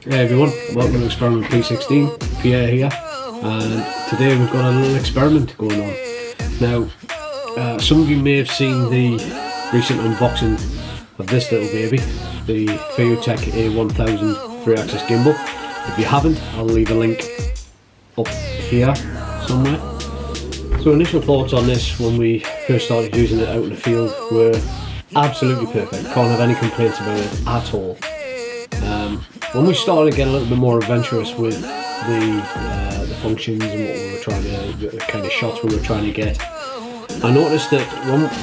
Hey everyone, welcome to Experiment P16, Pierre here, and today we've got a little experiment going on. Now, some of you may have seen the recent unboxing of this little baby, the Feiyu Tech A1000 3-axis gimbal. If you haven't, I'll leave a link up here somewhere. So initial thoughts on this when we first started using it out in the field were absolutely perfect, can't have any complaints about it at all. When we started to get a little bit more adventurous with the functions and what we were trying to, the kind of shots we were trying to get, I noticed that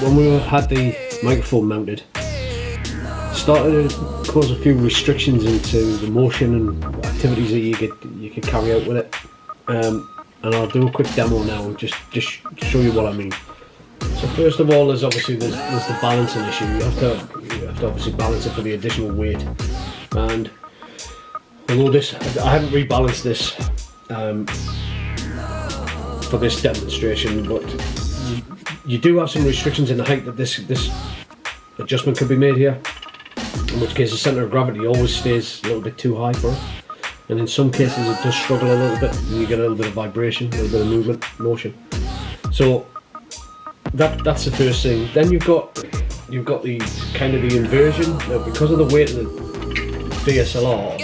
when we had the microphone mounted, it started to cause a few restrictions into the motion and activities that you could carry out with it. And I'll do a quick demo now and just show you what I mean. So first of all, there's the balancing issue. You have to obviously balance it for the additional weight. And although I haven't rebalanced this for this demonstration, but you do have some restrictions in the height that this adjustment can be made here, in which case the centre of gravity always stays a little bit too high for it, and in some cases it does struggle a little bit and you get a little bit of vibration, a little bit of movement, motion. So that's the first thing. Then you've got the kind of the inversion. Now, because of the weight of the DSLR,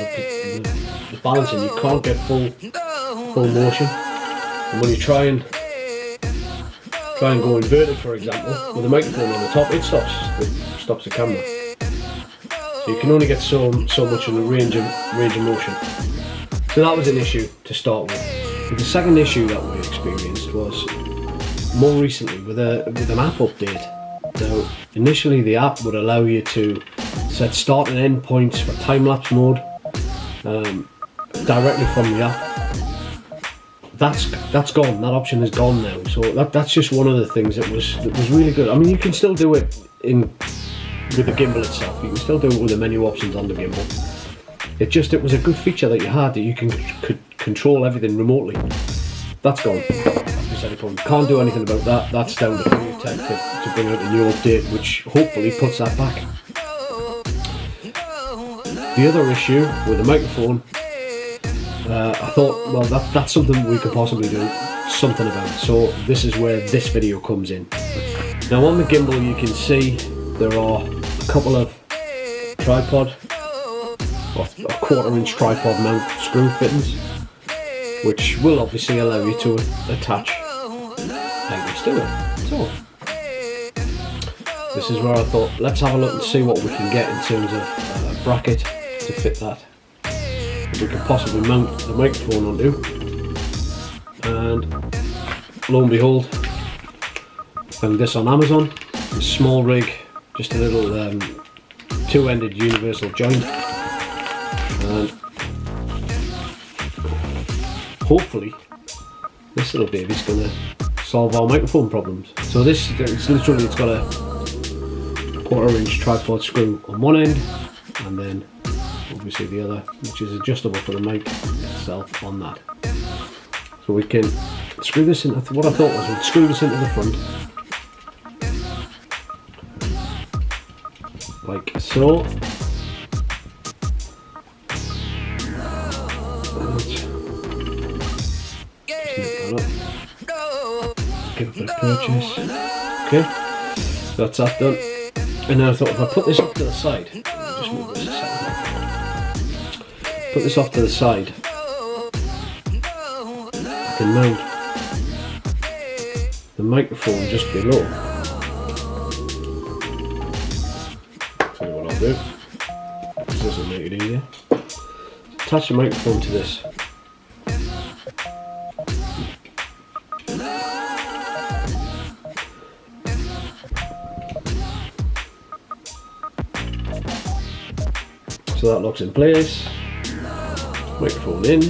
the balancing, you can't get full motion, and when you try and go inverted, for example, with the microphone on the top, it stops the camera. So you can only get so much in the range of motion. So that was an issue to start with. But the second issue that we experienced was more recently with an app update. Now, initially the app would allow you to set start and end points for time-lapse mode directly from the app. That's gone. That option is gone now. So that's just one of the things that was really good. I mean, you can still do it with the gimbal itself. You can still do it with the menu options on the gimbal. It was a good feature that you had, that you could control everything remotely. That's gone. Can't do anything about that. That's down to Feiyu Tech to bring out a new update, which hopefully puts that back. The other issue with the microphone, I thought, well, that's something we could possibly do something about. So this is where this video comes in. Now on the gimbal, you can see there are a couple of tripod, or a 1/4-inch tripod mount screw fittings, which will obviously allow you to attach items to it. So this is where I thought, let's have a look and see what we can get in terms of a bracket to fit that we could possibly mount the microphone onto. And lo and behold, found this on Amazon. A SMALLRIG, just a little 2-ended universal joint, and hopefully this little baby's gonna solve our microphone problems. So it's got a 1/4-inch tripod screw on one end, and then obviously the other, which is adjustable for the mic itself on that. So we can screw this in. What I thought was we'd screw this into the front, like so. Give it a purchase. Okay, so that's that done. And then I thought, if I put this off to the side, just move this aside. Put this off to the side, I can mount the microphone just below. Tell you what I'll do. This will make it easier. Attach the microphone to this. So that locks in place. Microphone in.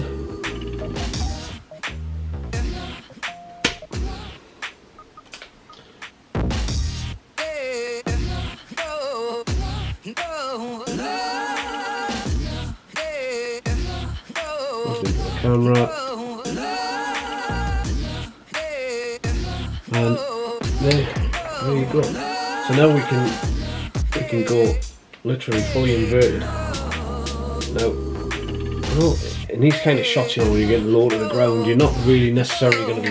Goes into the camera. And there you go. So now we can go literally fully inverted. Now, well, in these kind of shots, you know, when you're getting low to the ground, you're not really necessarily going to be,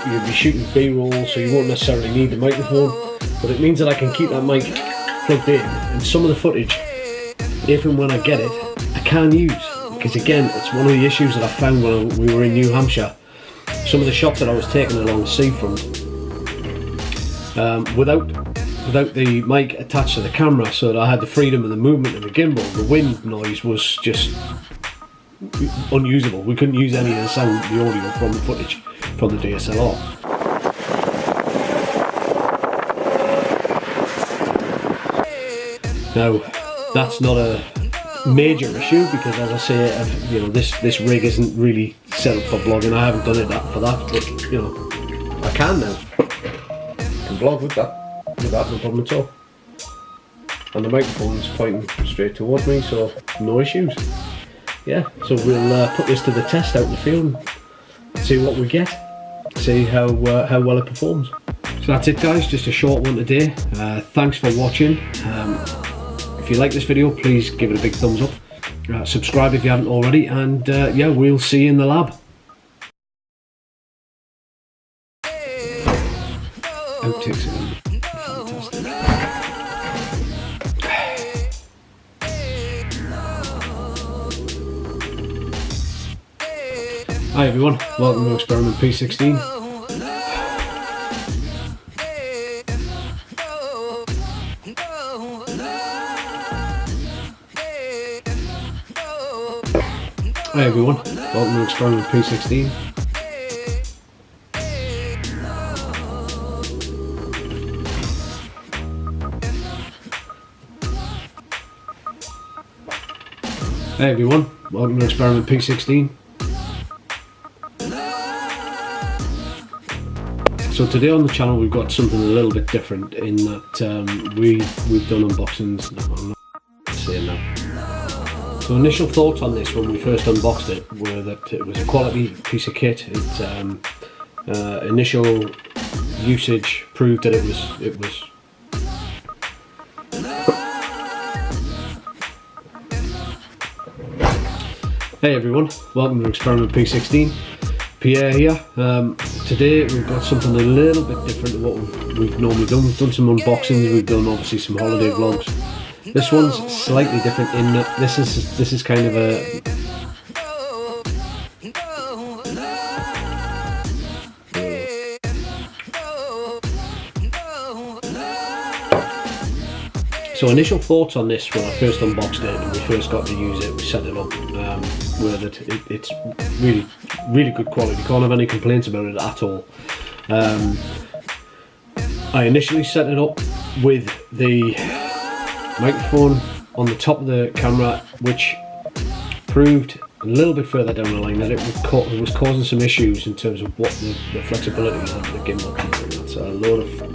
you'll be shooting B-roll, so you won't necessarily need the microphone, but it means that I can keep that mic plugged in, and some of the footage, if and when I get it, I can use, because again, it's one of the issues that I found when we were in New Hampshire. Some of the shots that I was taking along the seafront, without the mic attached to the camera, so that I had the freedom of the movement of the gimbal, the wind noise was just unusable. We couldn't use any of the sound, the audio from the footage from the DSLR. Now, that's not a major issue because, as I say, you know, this rig isn't really set up for vlogging. I haven't done it for that, but you know, I can now. I can vlog with that, no problem at all. And the microphone's pointing straight towards me, so no issues. Yeah, so we'll put this to the test out in the field and see what we get, see how well it performs. So that's it, guys, just a short one today. Thanks for watching. If you like this video, please give it a big thumbs up. Subscribe if you haven't already, and yeah, we'll see you in the lab. Outtakes are fantastic. Hi everyone, welcome to Experiment P16. Hi everyone, welcome to Experiment P16. Hey everyone, welcome to Experiment P16. So today on the channel we've got something a little bit different in that we've done unboxings. No, I'm not saying that. So initial thoughts on this when we first unboxed it were that it was a quality piece of kit. Initial usage proved that it was. Hey everyone, welcome to Experiment P16. Pierre here. Today we've got something a little bit different to what we've normally done. We've done some unboxings, we've done obviously some holiday vlogs. This one's slightly different in that this is kind of a So initial thoughts on this when I first unboxed it and we first got to use it, we set it up, were that it's really good quality. Can't have any complaints about it at all. I initially set it up with the microphone on the top of the camera, which proved a little bit further down the line that it was causing some issues in terms of what the flexibility of the gimbal can do. That's a load of